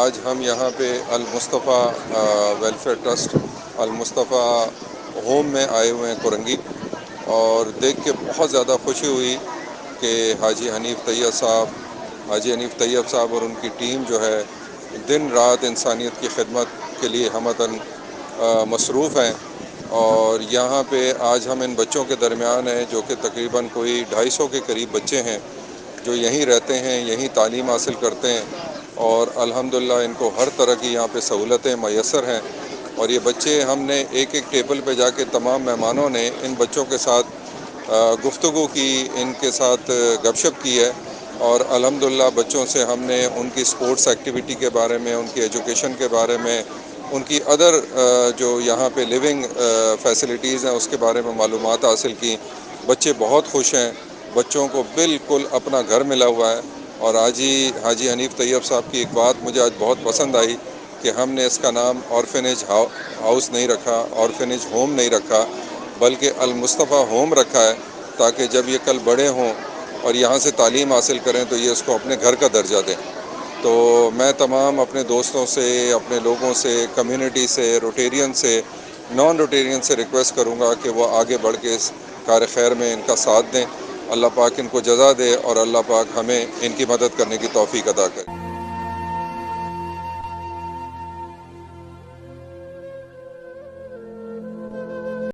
آج ہم یہاں پہ المصطفیٰ ویلفیئر ٹرسٹ المصطفیٰ ہوم میں آئے ہوئے ہیں کورنگی، اور دیکھ کے بہت زیادہ خوشی ہوئی کہ حاجی حنیف طیب صاحب اور ان کی ٹیم جو ہے دن رات انسانیت کی خدمت کے لیے ہمدن مصروف ہیں۔ اور یہاں پہ آج ہم ان بچوں کے درمیان ہیں جو کہ تقریباً کوئی 250 کے قریب بچے ہیں جو یہیں رہتے ہیں، یہیں تعلیم حاصل کرتے ہیں، اور الحمدللہ ان کو ہر طرح کی یہاں پہ سہولتیں میسر ہیں۔ اور یہ بچے ہم نے ایک ایک ٹیبل پہ جا کے تمام مہمانوں نے ان بچوں کے ساتھ گفتگو کی، ان کے ساتھ گپ شپ کی ہے، اور الحمدللہ بچوں سے ہم نے ان کی سپورٹس ایکٹیویٹی کے بارے میں، ان کی ایجوکیشن کے بارے میں، ان کی ادر جو یہاں پہ لیونگ فیسلٹیز ہیں اس کے بارے میں معلومات حاصل کی۔ بچے بہت خوش ہیں، بچوں کو بالکل اپنا گھر ملا ہوا ہے۔ اور حاجی حنیف طیب صاحب کی ایک بات مجھے آج بہت پسند آئی کہ ہم نے اس کا نام آرفنیج ہاؤس نہیں رکھا، آرفنیج ہوم نہیں رکھا، بلکہ المصطفیٰ ہوم رکھا ہے، تاکہ جب یہ کل بڑے ہوں اور یہاں سے تعلیم حاصل کریں تو یہ اس کو اپنے گھر کا درجہ دیں۔ تو میں تمام اپنے دوستوں سے، اپنے لوگوں سے، کمیونٹی سے، روٹیرین سے، نان روٹیرین سے ریکویسٹ کروں گا کہ وہ آگے بڑھ کے اس کار خیر میں ان کا ساتھ دیں۔ اللہ پاک ان کو جزا دے اور اللہ پاک ہمیں ان کی مدد کرنے کی توفیق عطا کرے۔